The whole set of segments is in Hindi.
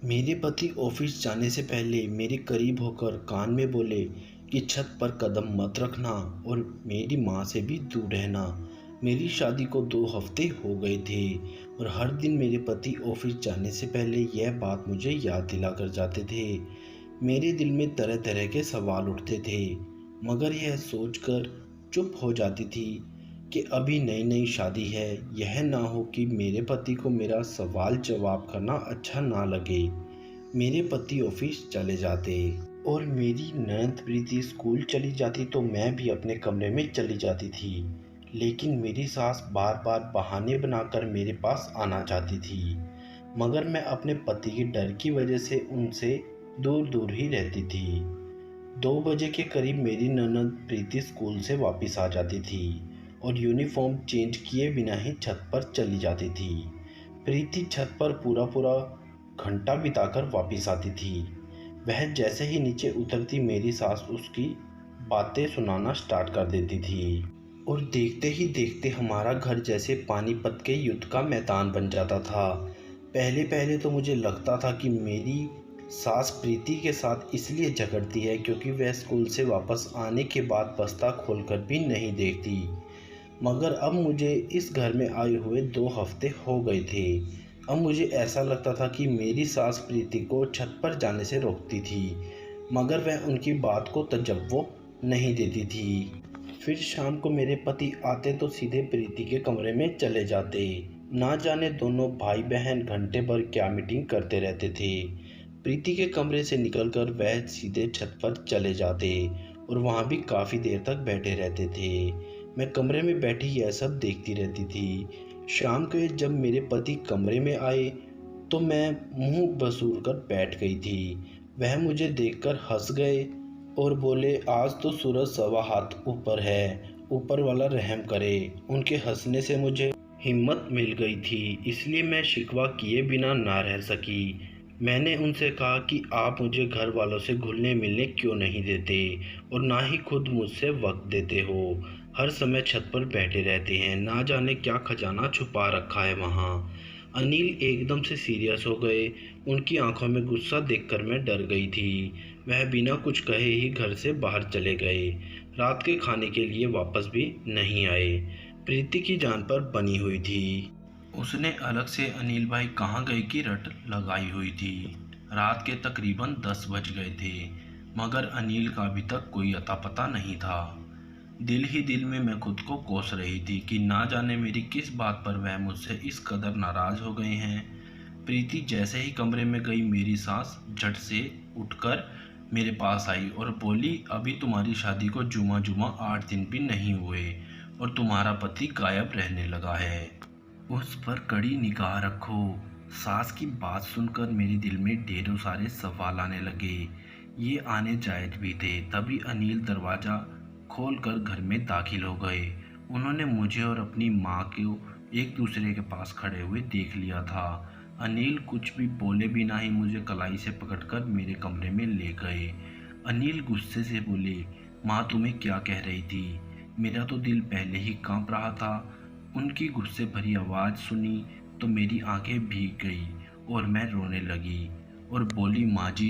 मेरे पति ऑफिस जाने से पहले मेरे करीब होकर कान में बोले कि छत पर कदम मत रखना और मेरी माँ से भी दूर रहना। मेरी शादी को 2 हफ्ते हो गए थे और हर दिन मेरे पति ऑफिस जाने से पहले यह बात मुझे याद दिला कर जाते थे। मेरे दिल में तरह तरह के सवाल उठते थे, मगर यह सोचकर चुप हो जाती थी कि अभी नई नई शादी है, यह ना हो कि मेरे पति को मेरा सवाल जवाब करना अच्छा ना लगे। मेरे पति ऑफिस चले जाते और मेरी ननद प्रीति स्कूल चली जाती तो मैं भी अपने कमरे में चली जाती थी। लेकिन मेरी सास बार बार बहाने बनाकर मेरे पास आना चाहती थी, मगर मैं अपने पति के डर की वजह से उनसे दूर दूर ही रहती थी। 2 बजे के करीब मेरी ननद प्रीति स्कूल से वापस आ जाती थी और यूनिफॉर्म चेंज किए बिना ही छत पर चली जाती थी। प्रीति छत पर पूरा पूरा घंटा बिताकर वापस आती थी। वह जैसे ही नीचे उतरती मेरी सास उसकी बातें सुनाना स्टार्ट कर देती थी और देखते ही देखते हमारा घर जैसे पानीपत के युद्ध का मैदान बन जाता था। पहले पहले तो मुझे लगता था कि मेरी सास प्रीति के साथ इसलिए झगड़ती है क्योंकि वह स्कूल से वापस आने के बाद बस्ता खोलकर भी नहीं देखती, मगर अब मुझे इस घर में आए हुए 2 हफ्ते हो गए थे। अब मुझे ऐसा लगता था कि मेरी सास प्रीति को छत पर जाने से रोकती थी, मगर वह उनकी बात को तवज्जो नहीं देती थी। फिर शाम को मेरे पति आते तो सीधे प्रीति के कमरे में चले जाते। ना जाने दोनों भाई बहन घंटे भर क्या मीटिंग करते रहते थे। प्रीति के कमरे से निकलकर वह सीधे छत पर चले जाते और वहाँ भी काफ़ी देर तक बैठे रहते थे। मैं कमरे में बैठी यह सब देखती रहती थी। शाम को जब मेरे पति कमरे में आए तो मैं मुंह बसूर कर बैठ गई थी। वह मुझे देखकर हंस गए और बोले, आज तो सूरज 1.25 हाथ ऊपर है, ऊपर वाला रहम करे। उनके हंसने से मुझे हिम्मत मिल गई थी, इसलिए मैं शिकवा किए बिना ना रह सकी। मैंने उनसे कहा कि आप मुझे घर वालों से घुलने मिलने क्यों नहीं देते और ना ही खुद मुझसे वक्त देते हो। हर समय छत पर बैठे रहते हैं, ना जाने क्या खजाना छुपा रखा है वहाँ। अनिल एकदम से सीरियस हो गए। उनकी आंखों में गुस्सा देखकर मैं डर गई थी। वह बिना कुछ कहे ही घर से बाहर चले गए। रात के खाने के लिए वापस भी नहीं आए। प्रीति की जान पर बनी हुई थी। उसने अलग से अनिल भाई कहाँ गए की रट लगाई हुई थी। रात के तकरीबन 10 बज गए थे, मगर अनिल का अभी तक कोई अता पता नहीं था। दिल ही दिल में मैं खुद को कोस रही थी कि ना जाने मेरी किस बात पर वह मुझसे इस कदर नाराज हो गए हैं। प्रीति जैसे ही कमरे में गई मेरी सास झट से उठकर मेरे पास आई और बोली, अभी तुम्हारी शादी को जुमा जुमा 8 दिन भी नहीं हुए और तुम्हारा पति गायब रहने लगा है। उस पर कड़ी निगाह रखो। सास की बात सुनकर मेरे दिल में ढेरों सारे सवाल आने लगे। ये आने जायज भी थे। तभी अनिल दरवाज़ा खोलकर घर में दाखिल हो गए। उन्होंने मुझे और अपनी माँ को एक दूसरे के पास खड़े हुए देख लिया था। अनिल कुछ भी बोले बिना ही मुझे कलाई से पकड़कर मेरे कमरे में ले गए। अनिल गुस्से से बोले, माँ तुम्हें क्या कह रही थी? मेरा तो दिल पहले ही कांप रहा था। उनकी गुस्से भरी आवाज़ सुनी तो मेरी आंखें भीग गई और मैं रोने लगी और बोली, माँ जी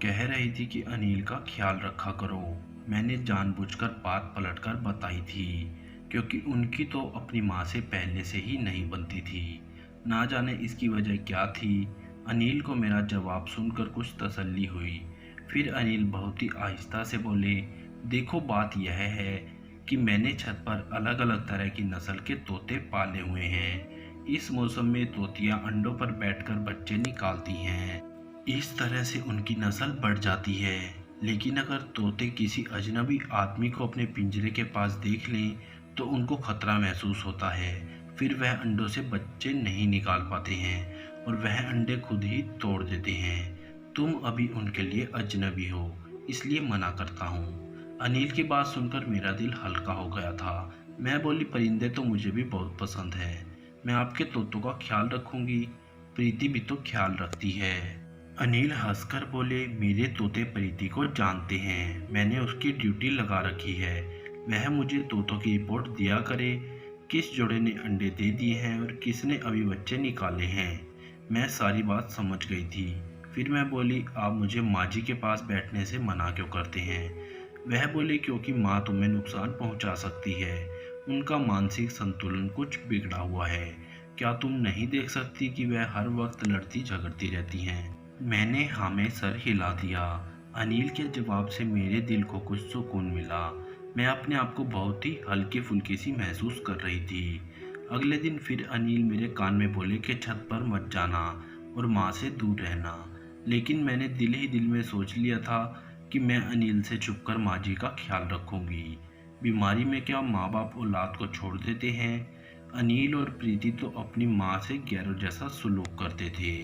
कह रही थी कि अनिल का ख्याल रखा करो। मैंने जानबूझकर बात पलटकर बताई थी, क्योंकि उनकी तो अपनी माँ से पहले से ही नहीं बनती थी। ना जाने इसकी वजह क्या थी। अनिल को मेरा जवाब सुनकर कुछ तसल्ली हुई। फिर अनिल बहुत ही आहिस्ता से बोले, देखो बात यह है कि मैंने छत पर अलग अलग तरह की नस्ल के तोते पाले हुए हैं। इस मौसम में तोतियां अंडों पर बैठकर बच्चे निकालती हैं। इस तरह से उनकी नस्ल बढ़ जाती है। लेकिन अगर तोते किसी अजनबी आदमी को अपने पिंजरे के पास देख लें तो उनको खतरा महसूस होता है। फिर वह अंडों से बच्चे नहीं निकाल पाते हैं और वह अंडे खुद ही तोड़ देते हैं। तुम अभी उनके लिए अजनबी हो, इसलिए मना करता हूँ। अनिल की बात सुनकर मेरा दिल हल्का हो गया था। मैं बोली, परिंदे तो मुझे भी बहुत पसंद है, मैं आपके तोतों का ख्याल रखूंगी। प्रीति भी तो ख्याल रखती है। अनिल हंसकर बोले, मेरे तोते प्रीति को जानते हैं, मैंने उसकी ड्यूटी लगा रखी है। वह मुझे तोतों की रिपोर्ट दिया करे, किस जोड़े ने अंडे दे दिए हैं और किसने अभी बच्चे निकाले हैं। मैं सारी बात समझ गई थी फिर मैं बोली, आप मुझे माँ जी के पास बैठने से मना क्यों करते हैं? वह बोले, क्योंकि माँ तुम्हें नुकसान पहुंचा सकती है। उनका मानसिक संतुलन कुछ बिगड़ा हुआ है। क्या तुम नहीं देख सकती कि वह हर वक्त लड़ती झगड़ती रहती हैं? मैंने हाँ में सर हिला दिया। अनिल के जवाब से मेरे दिल को कुछ सुकून मिला। मैं अपने आप को बहुत ही हल्की फुल्की सी महसूस कर रही थी। अगले दिन फिर अनिल मेरे कान में बोले कि छत पर मत जाना और माँ से दूर रहना। लेकिन मैंने दिल ही दिल में सोच लिया था कि मैं अनिल से छुपकर माँ जी का ख्याल रखूंगी। बीमारी में क्या माँ बाप औलाद को छोड़ देते हैं? अनिल और प्रीति तो अपनी माँ से गैरों जैसा सुलूक करते थे,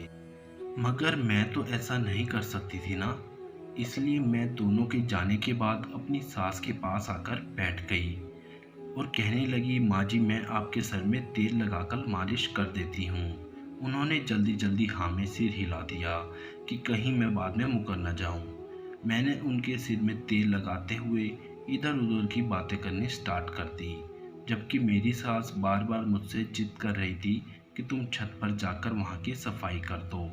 मगर मैं तो ऐसा नहीं कर सकती थी ना। इसलिए मैं दोनों के जाने के बाद अपनी सास के पास आकर बैठ गई और कहने लगी, माँ जी मैं आपके सर में तेल लगाकर मालिश कर देती हूँ। उन्होंने जल्दी जल्दी हाँ में सिर हिला दिया कि कहीं मैं बाद में मुकर न जाऊँ। मैंने उनके सिर में तेल लगाते हुए इधर उधर की बातें करनी स्टार्ट कर दी, जबकि मेरी सास बार बार मुझसे जिद कर रही थी कि तुम छत पर जाकर वहाँ की सफाई कर दो।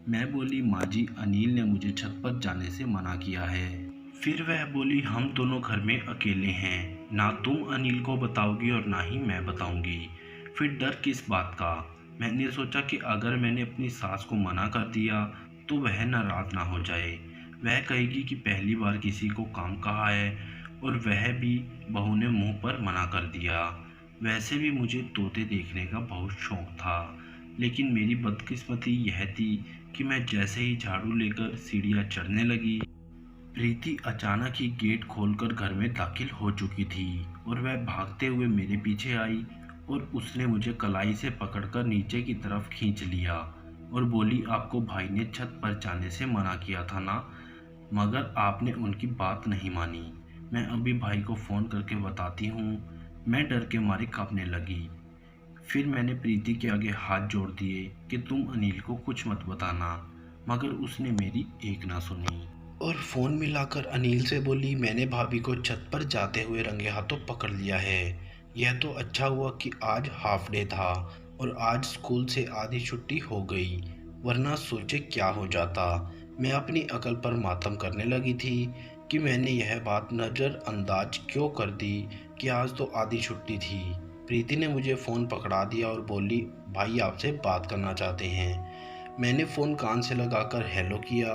मैं बोली, माँ जी अनिल ने मुझे छत पर जाने से मना किया है। फिर वह बोली, हम दोनों घर में अकेले हैं, ना तुम अनिल को बताओगी और ना ही मैं बताऊंगी। फिर डर किस बात का? मैंने सोचा कि अगर मैंने अपनी सास को मना कर दिया तो वह नाराज ना हो जाए। वह कहेगी कि पहली बार किसी को काम कहा है और वह भी बहू ने मुंह पर मना कर दिया। वैसे भी मुझे तोते देखने का बहुत शौक था, लेकिन मेरी बदकिस्मती यह थी कि मैं जैसे ही झाड़ू लेकर सीढ़ियाँ चढ़ने लगी, प्रीति अचानक ही गेट खोलकर घर में दाखिल हो चुकी थी और वह भागते हुए मेरे पीछे आई और उसने मुझे कलाई से पकड़कर नीचे की तरफ खींच लिया और बोली, आपको भाई ने छत पर जाने से मना किया था ना, मगर आपने उनकी बात नहीं मानी। मैं अभी भाई को फ़ोन करके बताती हूँ। मैं डर के मारे कांपने लगी। फिर मैंने प्रीति के आगे हाथ जोड़ दिए कि तुम अनिल को कुछ मत बताना, मगर उसने मेरी एक ना सुनी और फ़ोन मिलाकर अनिल से बोली, मैंने भाभी को छत पर जाते हुए रंगे हाथों पकड़ लिया है। यह तो अच्छा हुआ कि आज हाफ डे था और आज स्कूल से आधी छुट्टी हो गई, वरना सोचे क्या हो जाता। मैं अपनी अकल पर मातम करने लगी थी कि मैंने यह बात नज़रअंदाज क्यों कर दी कि आज तो आधी छुट्टी थी। प्रीति ने मुझे फ़ोन पकड़ा दिया और बोली, भाई आपसे बात करना चाहते हैं। मैंने फ़ोन कान से लगाकर हेलो किया,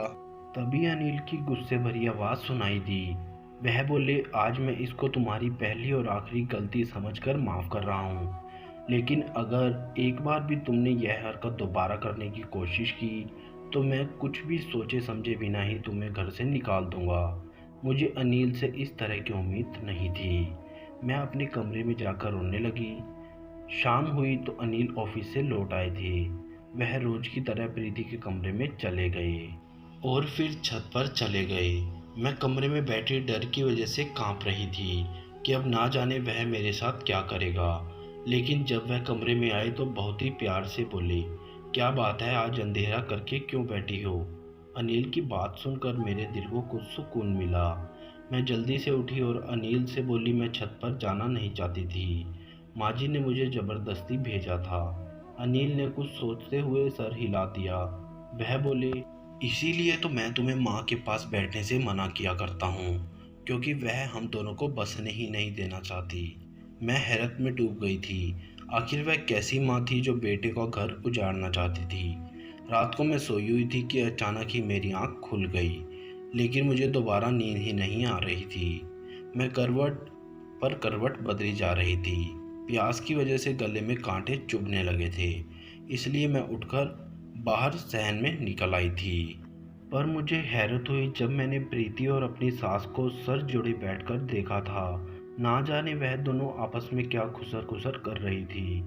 तभी अनिल की गुस्से भरी आवाज़ सुनाई दी। वह बोले, आज मैं इसको तुम्हारी पहली और आखिरी गलती समझकर माफ़ कर रहा हूँ, लेकिन अगर एक बार भी तुमने यह हरकत दोबारा करने की कोशिश की तो मैं कुछ भी सोचे समझे बिना ही तुम्हें घर से निकाल दूंगा। मुझे अनिल से इस तरह की उम्मीद नहीं थी। मैं अपने कमरे में जाकर रोने लगी। शाम हुई तो अनिल ऑफिस से लौट आए थे। वह रोज की तरह प्रीति के कमरे में चले गए और फिर छत पर चले गए। मैं कमरे में बैठी डर की वजह से कांप रही थी कि अब ना जाने वह मेरे साथ क्या करेगा। लेकिन जब वह कमरे में आए तो बहुत ही प्यार से बोले, क्या बात है, आज अंधेरा करके क्यों बैठी हो? अनिल की बात सुनकर मेरे दिल को कुछ सुकून मिला। मैं जल्दी से उठी और अनिल से बोली, मैं छत पर जाना नहीं चाहती थी, माँ जी ने मुझे ज़बरदस्ती भेजा था। अनिल ने कुछ सोचते हुए सर हिला दिया। वह बोले, इसीलिए तो मैं तुम्हें माँ के पास बैठने से मना किया करता हूँ, क्योंकि वह हम दोनों को बसने ही नहीं देना चाहती। मैं हैरत में डूब गई थी। आखिर वह कैसी माँ थी जो बेटे का घर उजाड़ना चाहती थी। रात को मैं सोई हुई थी कि अचानक ही मेरी आँख खुल गई, लेकिन मुझे दोबारा नींद ही नहीं आ रही थी। मैं करवट पर करवट बदली जा रही थी। प्यास की वजह से गले में कांटे चुभने लगे थे, इसलिए मैं उठकर बाहर सहन में निकल आई थी। पर मुझे हैरत हुई जब मैंने प्रीति और अपनी सास को सर जोड़े बैठकर देखा था। ना जाने वह दोनों आपस में क्या खुसर खुसर कर रही थी।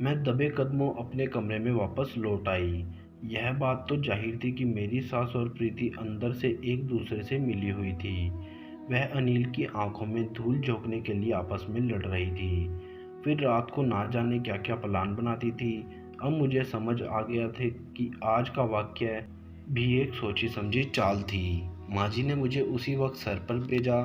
मैं दबे कदमों अपने कमरे में वापस लौट आई। यह बात तो जाहिर थी कि मेरी सास और प्रीति अंदर से एक दूसरे से मिली हुई थी। वह अनिल की आंखों में धूल झोंकने के लिए आपस में लड़ रही थी। फिर रात को ना जाने क्या क्या प्लान बनाती थी। अब मुझे समझ आ गया था कि आज का वाक्य भी एक सोची समझी चाल थी। माँ जी ने मुझे उसी वक्त सर पर भेजा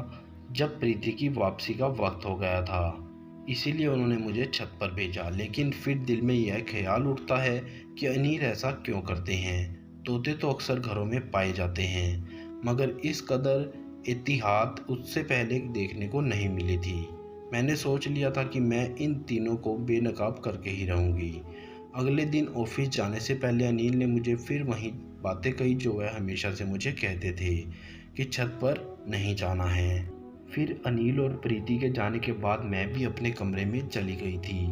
जब प्रीति की वापसी का वक्त हो गया था, इसीलिए उन्होंने मुझे छत पर भेजा। लेकिन फिर दिल में यह ख्याल उठता है कि अनिल ऐसा क्यों करते हैं? तोते तो अक्सर घरों में पाए जाते हैं, मगर इस कदर एहतियात उससे पहले देखने को नहीं मिली थी। मैंने सोच लिया था कि मैं इन तीनों को बेनकाब करके ही रहूँगी। अगले दिन ऑफिस जाने से पहले अनिल ने मुझे फिर वही बातें कही जो वह हमेशा से मुझे कहते थे कि छत पर नहीं जाना है। फिर अनिल और प्रीति के जाने के बाद मैं भी अपने कमरे में चली गई थी।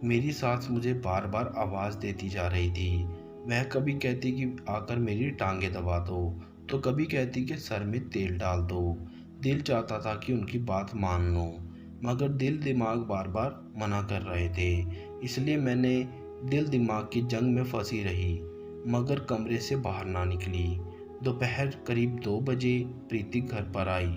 मेरी सास मुझे बार बार आवाज़ देती जा रही थी। वह कभी कहती कि आकर मेरी टांगें दबा दो, तो कभी कहती कि सर में तेल डाल दो। दिल चाहता था कि उनकी बात मान लो, मगर दिल दिमाग बार बार मना कर रहे थे। इसलिए मैंने दिल दिमाग की जंग में फंसी रही, मगर कमरे से बाहर ना निकली। दोपहर करीब 2 बजे प्रीति घर पर आई।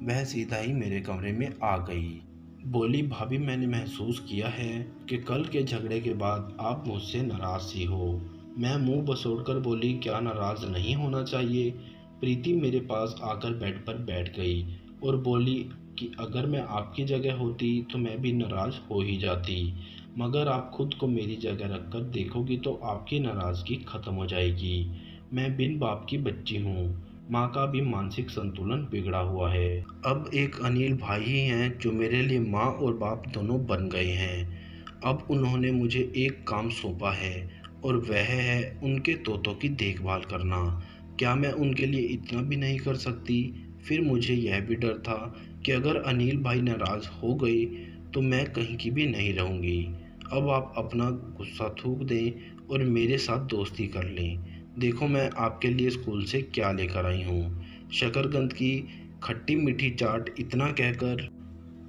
वह सीधा ही मेरे कमरे में आ गई। बोली, भाभी मैंने महसूस किया है कि कल के झगड़े के बाद आप मुझसे नाराज सी हो। मैं मुंह बसोड़कर बोली, क्या नाराज नहीं होना चाहिए। प्रीति मेरे पास आकर बेड पर बैठ गई और बोली कि अगर मैं आपकी जगह होती तो मैं भी नाराज हो ही जाती, मगर आप खुद को मेरी जगह रखकर देखोगी तो आपकी नाराजगी खत्म हो जाएगी। मैं बिन बाप की बच्ची हूँ, माँ का भी मानसिक संतुलन बिगड़ा हुआ है। अब एक अनिल भाई ही हैं जो मेरे लिए माँ और बाप दोनों बन गए हैं। अब उन्होंने मुझे एक काम सौंपा है और वह है उनके तोतों की देखभाल करना। क्या मैं उनके लिए इतना भी नहीं कर सकती? फिर मुझे यह भी डर था कि अगर अनिल भाई नाराज़ हो गए तो मैं कहीं की भी नहीं रहूँगी। अब आप अपना गुस्सा थूक दें और मेरे साथ दोस्ती कर लें। देखो मैं आपके लिए स्कूल से क्या लेकर आई हूँ। शकरकंद की खट्टी मीठी चाट। इतना कहकर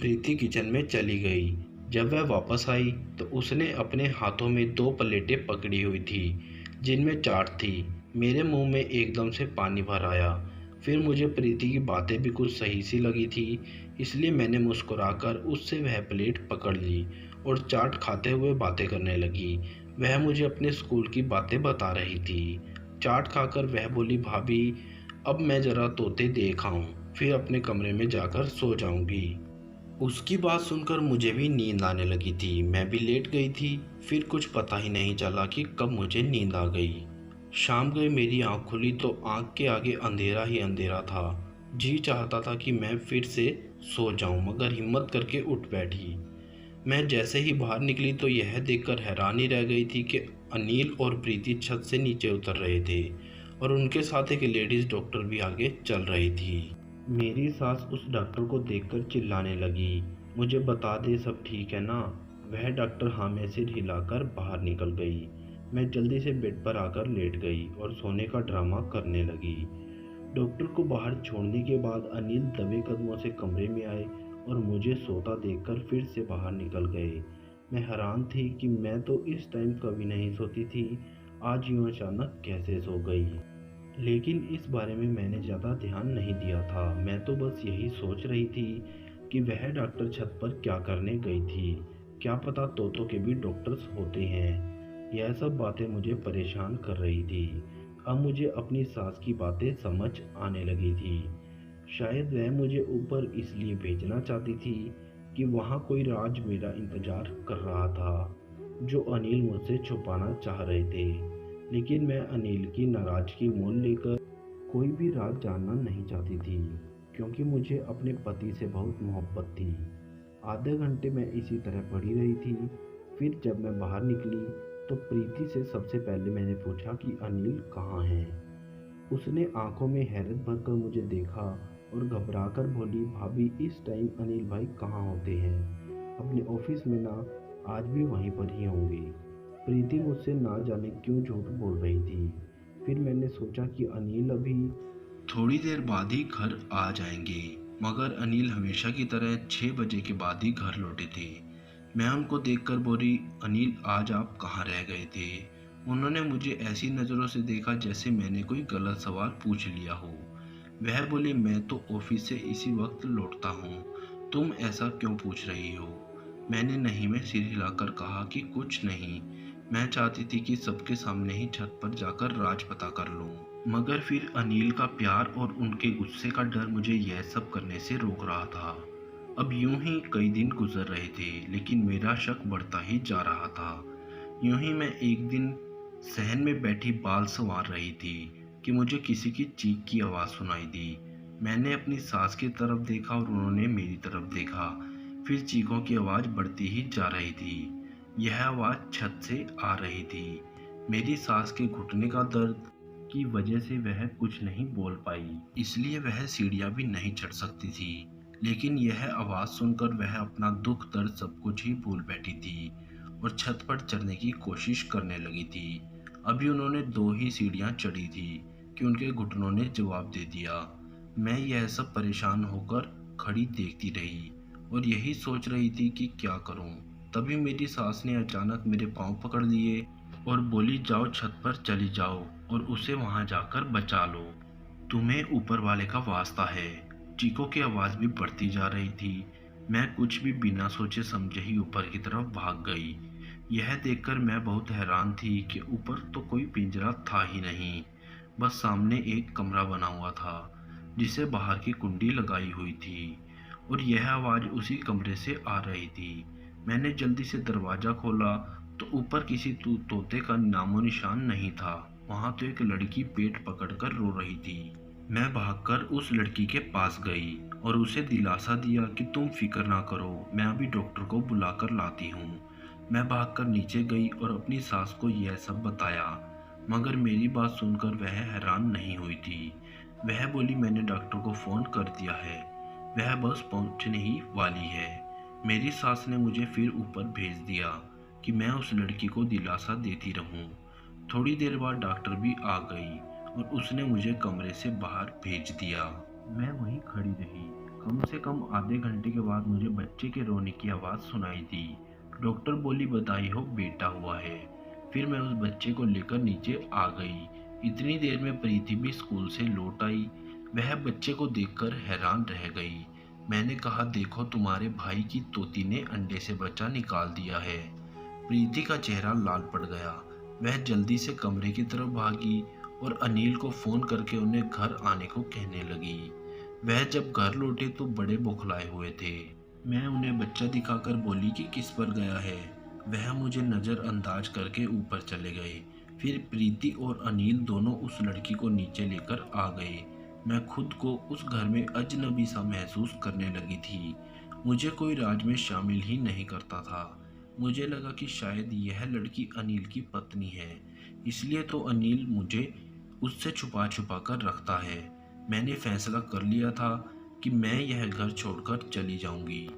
प्रीति किचन में चली गई। जब वह वापस आई तो उसने अपने हाथों में 2 प्लेटें पकड़ी हुई थी जिनमें चाट थी। मेरे मुंह में एकदम से पानी भर आया। फिर मुझे प्रीति की बातें भी कुछ सही सी लगी थी, इसलिए मैंने मुस्कुराकर उससे वह प्लेट पकड़ ली और चाट खाते हुए बातें करने लगी। वह मुझे अपने स्कूल की बातें बता रही थी। चाट खाकर वह बोली, भाभी अब मैं ज़रा तोते देख आऊं, फिर अपने कमरे में जाकर सो जाऊंगी। उसकी बात सुनकर मुझे भी नींद आने लगी थी। मैं भी लेट गई थी। फिर कुछ पता ही नहीं चला कि कब मुझे नींद आ गई। शाम गई, मेरी आंख खुली तो आंख के आगे अंधेरा ही अंधेरा था। जी चाहता था कि मैं फिर से सो जाऊं, मगर हिम्मत करके उठ बैठी। मैं जैसे ही बाहर निकली तो यह देखकर हैरानी रह गई थी कि अनिल और प्रीति छत से नीचे उतर रहे थे और उनके साथ एक लेडीज़ डॉक्टर भी आगे चल रही थी। मेरी सास उस डॉक्टर को देखकर चिल्लाने लगी, मुझे बता दे सब ठीक है ना। वह डॉक्टर हाँ में सिर हिलाकर बाहर निकल गई। मैं जल्दी से बेड पर आकर लेट गई और सोने का ड्रामा करने लगी। डॉक्टर को बाहर छोड़ने के बाद अनिल दबे कदमों से कमरे में आए और मुझे सोता देखकर फिर से बाहर निकल गए। मैं हैरान थी कि मैं तो इस टाइम कभी नहीं सोती थी, आज यूँ अचानक कैसे सो गई। लेकिन इस बारे में मैंने ज़्यादा ध्यान नहीं दिया था। मैं तो बस यही सोच रही थी कि वह डॉक्टर छत पर क्या करने गई थी। क्या पता तोतों के भी डॉक्टर्स होते हैं। यह सब बातें मुझे परेशान कर रही थी। अब मुझे अपनी सास की बातें समझ आने लगी थी। शायद वह मुझे ऊपर इसलिए भेजना चाहती थी कि वहाँ कोई राज मेरा इंतज़ार कर रहा था जो अनिल मुझसे छुपाना चाह रहे थे। लेकिन मैं अनिल की नाराज़गी मोल लेकर कोई भी राज जानना नहीं चाहती थी, क्योंकि मुझे अपने पति से बहुत मोहब्बत थी। आधे घंटे मैं इसी तरह पड़ी रही थी। फिर जब मैं बाहर निकली तो प्रीति से सबसे पहले मैंने पूछा कि अनिल कहाँ हैं। उसने आंखों में हैरत भरकर मुझे देखा और घबराकर बोली, भाभी इस टाइम अनिल भाई कहाँ होते हैं? अपने ऑफिस में ना, आज भी वहीं पर ही होंगे। प्रीति मुझसे ना जाने क्यों झूठ बोल रही थी। फिर मैंने सोचा कि अनिल अभी थोड़ी देर बाद ही घर आ जाएंगे, मगर अनिल हमेशा की तरह 6 बजे के बाद ही घर लौटे थे। मैं उनको देखकर बोली, अनिल आज आप कहाँ रह गए थे? उन्होंने मुझे ऐसी नज़रों से देखा जैसे मैंने कोई गलत सवाल पूछ लिया हो। वह बोली, मैं तो ऑफिस से इसी वक्त लौटता हूँ, तुम ऐसा क्यों पूछ रही हो? मैंने नहीं में सिर हिलाकर कहा कि कुछ नहीं, मैं चाहती थी कि सबके सामने ही छत पर जाकर राज पता कर लूं। मगर फिर अनिल का प्यार और उनके गुस्से का डर मुझे यह सब करने से रोक रहा था। अब यूं ही कई दिन गुजर रहे थे, लेकिन मेरा शक बढ़ता ही जा रहा था। यूं ही मैं एक दिन सहन में बैठी बाल संवार रही थी कि मुझे किसी की चीख की आवाज़ सुनाई दी। मैंने अपनी सास की तरफ देखा और उन्होंने मेरी तरफ देखा। फिर चीखों की आवाज़ बढ़ती ही जा रही थी। यह आवाज़ छत से आ रही थी। मेरी सास के घुटने का दर्द की वजह से वह कुछ नहीं बोल पाई, इसलिए वह सीढ़ियाँ भी नहीं चढ़ सकती थी। लेकिन यह आवाज़ सुनकर वह अपना दुख दर्द सब कुछ ही भूल बैठी थी और छत पर चढ़ने की कोशिश करने लगी थी। अभी उन्होंने 2 ही सीढ़ियाँ चढ़ी थी कि उनके घुटनों ने जवाब दे दिया। मैं यह सब परेशान होकर खड़ी देखती रही और यही सोच रही थी कि क्या करूं। तभी मेरी सास ने अचानक मेरे पाँव पकड़ लिए और बोली, जाओ छत पर चली जाओ और उसे वहां जाकर बचा लो। तुम्हें ऊपर वाले का वास्ता है। चीखों की आवाज़ भी बढ़ती जा रही थी। मैं कुछ भी बिना सोचे समझे ही ऊपर की तरफ भाग गई। यह देखकर मैं बहुत हैरान थी कि ऊपर तो कोई पिंजरा था ही नहीं, बस सामने एक कमरा बना हुआ था जिसे बाहर की कुंडी लगाई हुई थी और यह आवाज़ उसी कमरे से आ रही थी। मैंने जल्दी से दरवाज़ा खोला तो ऊपर किसी तोते का नामो निशान नहीं था। वहां तो एक लड़की पेट पकड़कर रो रही थी। मैं भागकर उस लड़की के पास गई और उसे दिलासा दिया कि तुम फिक्र ना करो, मैं अभी डॉक्टर को बुलाकर लाती हूँ। मैं भागकर नीचे गई और अपनी सास को यह सब बताया, मगर मेरी बात सुनकर वह हैरान नहीं हुई थी। वह बोली, मैंने डॉक्टर को फ़ोन कर दिया है, वह बस पहुंचने ही वाली है। मेरी सास ने मुझे फिर ऊपर भेज दिया कि मैं उस लड़की को दिलासा देती रहूं। थोड़ी देर बाद डॉक्टर भी आ गई और उसने मुझे कमरे से बाहर भेज दिया। मैं वहीं खड़ी रही। कम से कम आधे घंटे के बाद मुझे बच्चे के रोने की आवाज़ सुनाई दी। डॉक्टर बोली, बधाई हो, बेटा हुआ है। फिर मैं उस बच्चे को लेकर नीचे आ गई। इतनी देर में प्रीति भी स्कूल से लौट आई। वह बच्चे को देखकर हैरान रह गई। मैंने कहा, देखो तुम्हारे भाई की तोती ने अंडे से बच्चा निकाल दिया है। प्रीति का चेहरा लाल पड़ गया। वह जल्दी से कमरे की तरफ भागी और अनिल को फोन करके उन्हें घर आने को कहने लगी। वह जब घर लौटे तो बड़े बौखलाए हुए थे। मैं उन्हें बच्चा दिखाकर बोली कि किस पर गया है। वह मुझे नज़रअंदाज करके ऊपर चले गए। फिर प्रीति और अनिल दोनों उस लड़की को नीचे लेकर आ गए। मैं खुद को उस घर में अजनबी सा महसूस करने लगी थी। मुझे कोई राज में शामिल ही नहीं करता था। मुझे लगा कि शायद यह लड़की अनिल की पत्नी है, इसलिए तो अनिल मुझे उससे छुपा छुपा कर रखता है। मैंने फैसला कर लिया था कि मैं यह घर छोड़कर चली जाऊंगी।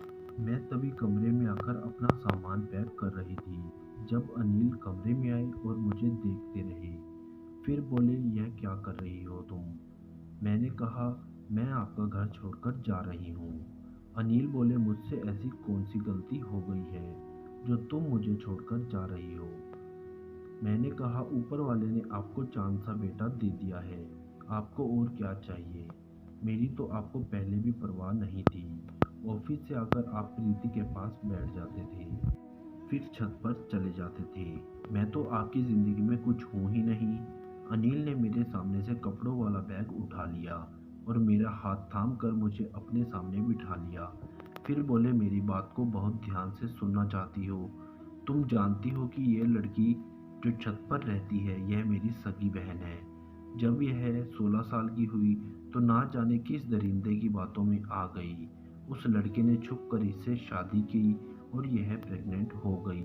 मैं तभी कमरे में आकर अपना सामान पैक कर रही थी जब अनिल कमरे में आए और मुझे देखते रहे। फिर बोले, यह क्या कर रही हो तुम? मैंने कहा, मैं आपका घर छोड़कर जा रही हूँ। अनिल बोले, मुझसे ऐसी कौन सी गलती हो गई है जो तुम मुझे छोड़कर जा रही हो? मैंने कहा, ऊपर वाले ने आपको चांद सा बेटा दे दिया है, आपको और क्या चाहिए? मेरी तो आपको पहले भी परवाह नहीं थी। ऑफिस से आकर आप प्रीति के पास बैठ जाते थे, फिर छत पर चले जाते थे। मैं तो आपकी ज़िंदगी में कुछ हूँ ही नहीं। अनिल ने मेरे सामने से कपड़ों वाला बैग उठा लिया और मेरा हाथ थाम कर मुझे अपने सामने बिठा लिया। फिर बोले, मेरी बात को बहुत ध्यान से सुनना चाहती हो? तुम जानती हो कि यह लड़की जो छत पर रहती है, यह मेरी सगी बहन है। जब यह 16 साल की हुई तो ना जाने किस दरिंदे की बातों में आ गई। उस लड़के ने छुप कर इससे शादी की और यह प्रेग्नेंट हो गई।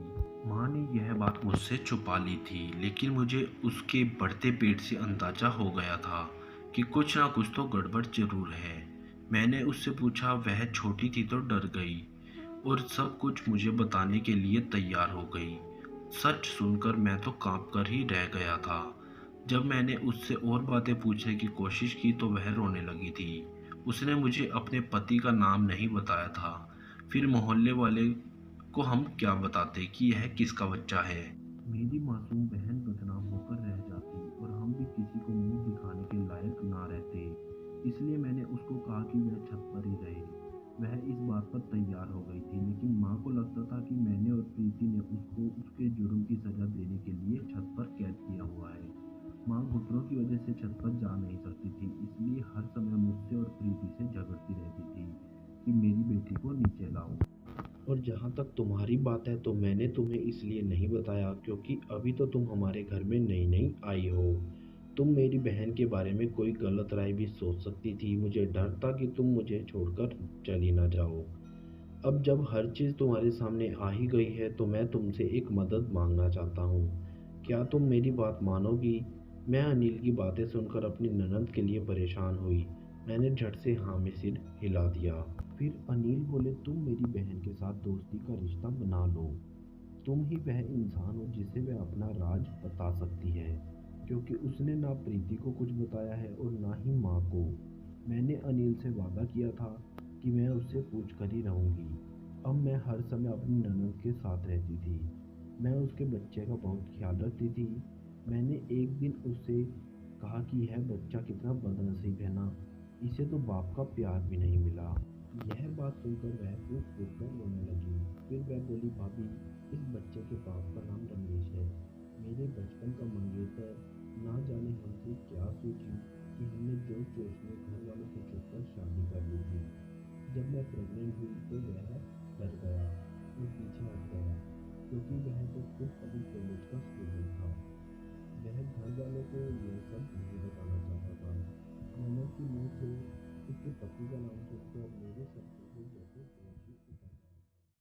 माँ ने यह बात मुझसे छुपा ली थी, लेकिन मुझे उसके बढ़ते पेट से अंदाजा हो गया था कि कुछ ना कुछ तो गड़बड़ जरूर है। मैंने उससे पूछा, वह छोटी थी तो डर गई और सब कुछ मुझे बताने के लिए तैयार हो गई। सच सुनकर मैं तो कांप कर ही रह गया था। जब मैंने उससे और बातें पूछने की कोशिश की तो वह रोने लगी थी। उसने मुझे अपने पति का नाम नहीं बताया था। फिर मोहल्ले वाले को हम क्या बताते कि यह किसका बच्चा है? मेरी मासूम बहन बदनाम होकर रह जाती और हम भी किसी को मुंह दिखाने के लायक ना रहते। इसलिए मैंने उसको कहा कि वह छत पर ही रहे। वह इस बात पर तैयार हो गई थी, लेकिन माँ को लगता था कि मैंने और प्रीति ने उसको उसके जुर्म की सजा देने के लिए छत पर कैद किया हुआ है। माँ घुटनों की वजह से छत पर जा नहीं सकती थी, इसलिए हर समय मुझसे और प्रीति से झगड़ती रहती थी कि मेरी बेटी को नीचे लाओ। और जहाँ तक तुम्हारी बात है तो मैंने तुम्हें इसलिए नहीं बताया क्योंकि अभी तो तुम हमारे घर में नई-नई आई हो। तुम मेरी बहन के बारे में कोई गलत राय भी सोच सकती थी। मुझे डर था कि तुम मुझे छोड़कर चली ना जाओ। अब जब हर चीज़ तुम्हारे सामने आ ही गई है तो मैं तुमसे एक मदद माँगना चाहता हूँ। क्या तुम मेरी बात मानोगी? मैं अनिल की बातें सुनकर अपनी ननद के लिए परेशान हुई। मैंने झट से हाँ में सिर हिला दिया। फिर अनिल बोले तुम मेरी बहन के साथ दोस्ती का रिश्ता बना लो। तुम ही वह इंसान हो जिसे वह अपना राज बता सकती है, क्योंकि उसने ना प्रीति को कुछ बताया है और ना ही माँ को। मैंने अनिल से वादा किया था कि मैं उससे पूछ कर ही रहूँगी। अब मैं हर समय अपनी ननद के साथ रहती थी। मैं उसके बच्चे का बहुत ख्याल रखती थी। मैंने एक दिन उससे कहा कि यह बच्चा कितना बदनसीब है ना, इसे तो बाप का प्यार भी नहीं मिला। यह बात सुनकर वह फूट फूट कर रोने लगी। फिर वह बोली भाभी, इस बच्चे के बाप का नाम रमेश है, मेरे बचपन का मंगेतर। ना जाने हमसे क्या सोची कि हमने जोश जोश में घर वालों को चुपकर शादी कर ली थी। जब मैं प्रेग्नेंट हुई तो वह डर गया और पीछे हट गया, क्योंकि वह तो खुद अभी कॉलेज का स्टूडेंट था। वह घर वालों को यह सब नहीं बताना चाहता था। ननद की मुंह से उसके पति का नाम सुनकर मेरे सर पे से जैसे